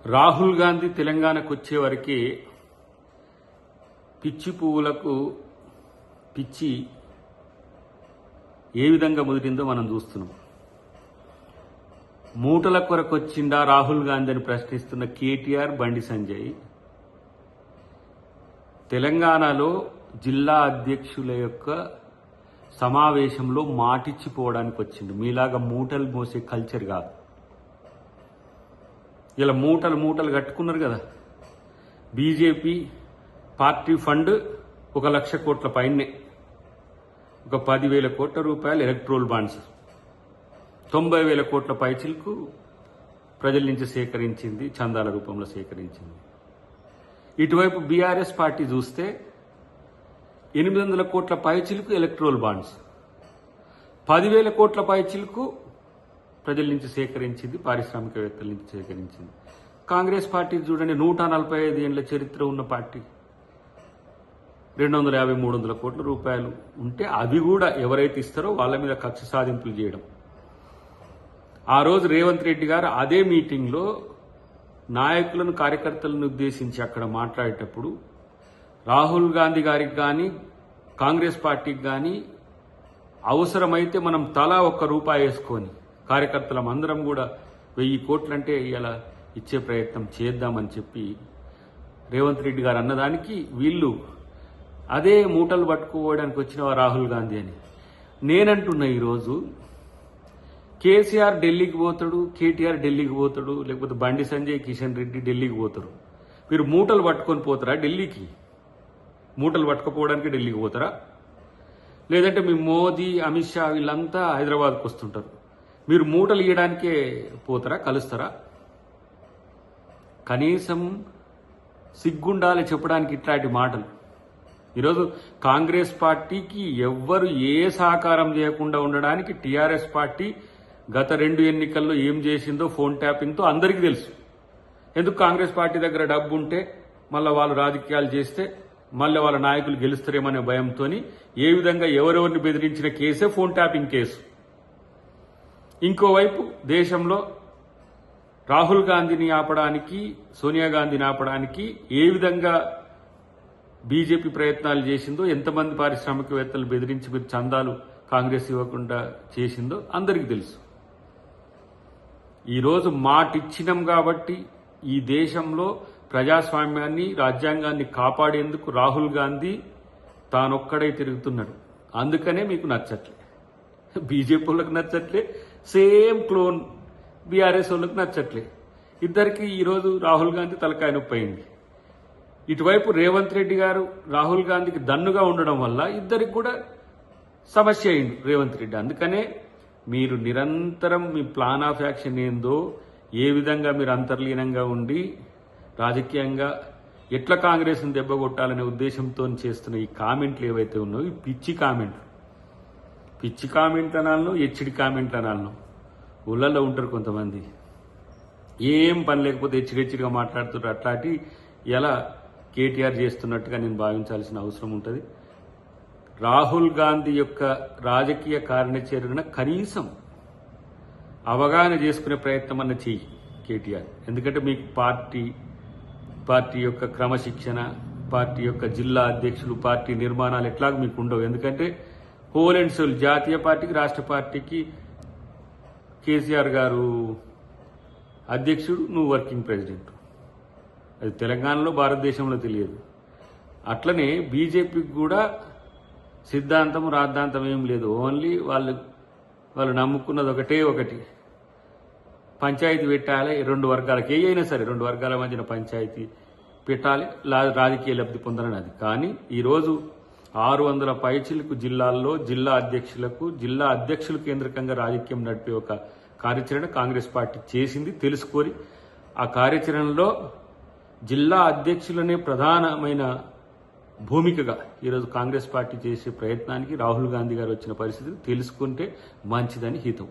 రాహుల్ గాంధీ తెలంగాణకు వచ్చే వరకే పిచ్చి పువ్వులకు పిచ్చి ఏ విధంగా ముదిరిందో మనం చూస్తున్నాం. మూటల కొరకు వచ్చిందా రాహుల్ గాంధీ అని ప్రశ్నిస్తున్న కేటీఆర్, బండి సంజయ్ తెలంగాణలో జిల్లా అధ్యక్షుల యొక్క సమావేశంలో మాటిచ్చిపోవడానికి వచ్చిండు. మీలాగా మూటలు మోసే కల్చర్ కాదు. ఇలా మూటలు కట్టుకున్నారు కదా. బీజేపీ పార్టీ ఫండ్ 1,00,000 కోట్ల పైనే, ఒక 10,000 కోట్ల రూపాయలు ఎలక్ట్రోల్ బాండ్స్, 90,000 కోట్ల పైచిలకు ప్రజల నుంచి సేకరించింది, చందాల రూపంలో సేకరించింది. ఇటువైపు బీఆర్ఎస్ పార్టీ చూస్తే 800 కోట్ల పైచిలకు ఎలక్ట్రోల్ బాండ్స్, 10,000 కోట్ల పైచిలకు ప్రజల నుంచి సేకరించింది, పారిశ్రామికవేత్తల నుంచి సేకరించింది. కాంగ్రెస్ పార్టీ చూడండి, 145 ఏళ్ల చరిత్ర ఉన్న పార్టీ, 250-300 కోట్ల రూపాయలు ఉంటే అవి కూడా ఎవరైతే ఇస్తారో వాళ్ళ మీద కక్ష సాధింపులు చేయడం. ఆ రోజు రేవంత్ రెడ్డి గారు అదే మీటింగ్లో నాయకులను, కార్యకర్తలను ఉద్దేశించి అక్కడ మాట్లాడేటప్పుడు రాహుల్ గాంధీ గారికి కానీ కాంగ్రెస్ పార్టీకి కానీ అవసరమైతే మనం తలా ₹1 వేసుకొని కార్యకర్తలం అందరం కూడా 1000 కోట్లంటే ఇలా ఇచ్చే ప్రయత్నం చేద్దామని చెప్పి రేవంత్ రెడ్డి గారు అన్నదానికి వీళ్ళు అదే మూటలు పట్టుకోవడానికి వచ్చిన రాహుల్ గాంధీ అని నేనంటున్నా. ఈరోజు కేసీఆర్ ఢిల్లీకి పోతాడు, కేటీఆర్ ఢిల్లీకి పోతాడు, లేకపోతే బండి సంజయ్, కిషన్ రెడ్డి ఢిల్లీకి పోతారు. మీరు మూటలు పట్టుకొని పోతారా ఢిల్లీకి? మూటలు పట్టుకుపోవడానికి ఢిల్లీకి పోతారా? లేదంటే మీ మోదీ, అమిత్ షా వీళ్ళంతా హైదరాబాద్కు వస్తుంటారు, మీరు మూటలు ఇవ్వడానికే పోతారా, కలుస్తారా? కనీసం సిగ్గుండాలి చెప్పడానికి ఇట్లాంటి మాటలు. ఈరోజు కాంగ్రెస్ పార్టీకి ఎవ్వరు ఏ సహకారం చేయకుండా ఉండడానికి టీఆర్ఎస్ పార్టీ గత 2 ఎన్నికల్లో ఏం చేసిందో ఫోన్ ట్యాపింగ్తో అందరికీ తెలుసు. ఎందుకు కాంగ్రెస్ పార్టీ దగ్గర డబ్బు ఉంటే మళ్ళీ వాళ్ళు రాజకీయాలు చేస్తే మళ్ళీ వాళ్ళ నాయకులు గెలుస్తారేమనే భయంతో ఏ విధంగా ఎవరెవరిని బెదిరించిన కేసే ఫోన్ ట్యాపింగ్ కేసు. ఇంకోవైపు దేశంలో రాహుల్ గాంధీని ఆపడానికి, సోనియా గాంధీని ఆపడానికి ఏ విధంగా బీజేపీ ప్రయత్నాలు చేసిందో, ఎంతమంది పారిశ్రామికవేత్తలు బెదిరించి మీరు చందాలు కాంగ్రెస్ ఇవ్వకుండా చేసిందో అందరికీ తెలుసు. ఈరోజు మాటిచ్చినాం కాబట్టి ఈ దేశంలో ప్రజాస్వామ్యాన్ని, రాజ్యాంగాన్ని కాపాడేందుకు రాహుల్ గాంధీ తానొక్కడే తిరుగుతున్నాడు. అందుకనే మీకు నచ్చట్లే, బీజేపీ వాళ్ళకి నచ్చట్లే, సేమ్ క్లోన్ బీఆర్ఎస్ వాళ్ళకి నచ్చట్లే. ఇద్దరికి ఈరోజు రాహుల్ గాంధీ తలకాయ నొప్పి అయింది. ఇటువైపు రేవంత్ రెడ్డి గారు రాహుల్ గాంధీకి దన్నుగా ఉండడం వల్ల ఇద్దరికి కూడా సమస్య అయింది రేవంత్ రెడ్డి. అందుకనే మీరు నిరంతరం మీ ప్లాన్ ఆఫ్ యాక్షన్ ఏందో, ఏ విధంగా మీరు అంతర్లీనంగా ఉండి రాజకీయంగా ఎట్లా కాంగ్రెస్ని దెబ్బగొట్టాలనే ఉద్దేశంతో చేస్తున్న ఈ కామెంట్లు ఏవైతే ఉన్నాయో, ఈ పిచ్చి కామెంట్ అనాలను, హెచ్డి కామెంట్లు అనాలను. ఊళ్ళల్లో ఉంటారు కొంతమంది, ఏం పని లేకపోతే హెచ్చరిగా మాట్లాడుతుంటారు. అట్లాంటి ఎలా కేటీఆర్ చేస్తున్నట్టుగా నేను భావించాల్సిన అవసరం ఉంటుంది. రాహుల్ గాంధీ యొక్క రాజకీయ కార్యాచరణ కనీసం అవగాహన చేసుకునే ప్రయత్నం అన్న చెయ్యి కేటీఆర్. ఎందుకంటే మీకు పార్టీ యొక్క క్రమశిక్షణ, పార్టీ యొక్క జిల్లా అధ్యక్షులు, పార్టీ నిర్మాణాలు ఎట్లాగో మీకు ఉండవు. ఎందుకంటే హోల్ అండ్ సోల్ జాతీయ పార్టీకి, రాష్ట్ర పార్టీకి కేసీఆర్ గారు అధ్యక్షుడు, నువ్వు వర్కింగ్ ప్రెసిడెంట్. అది తెలంగాణలో, భారతదేశంలో తెలియదు. అట్లనే బీజేపీకి కూడా సిద్ధాంతం, రాద్ధాంతం ఏం లేదు. ఓన్లీ వాళ్ళు నమ్ముకున్నది ఒకటి, పంచాయతీ పెట్టాలి. 2 వర్గాలకు, ఏ అయినా సరే 2 వర్గాల మధ్యన పంచాయతీ పెట్టాలి, రాజకీయ లబ్ధి పొందాలని. అది కానీ ఈరోజు 600 పైచిలకు జిల్లాల్లో జిల్లా అధ్యక్షులు కేంద్రకంగా రాజకీయం నడిపే ఒక కార్యాచరణ కాంగ్రెస్ పార్టీ చేసింది. తెలుసుకొని ఆ కార్యాచరణలో జిల్లా అధ్యక్షులనే ప్రధానమైన భూమికగా ఈరోజు కాంగ్రెస్ పార్టీ చేసే ప్రయత్నానికి రాహుల్ గాంధీ గారు వచ్చిన పరిస్థితిని తెలుసుకుంటే మంచిదని హితం.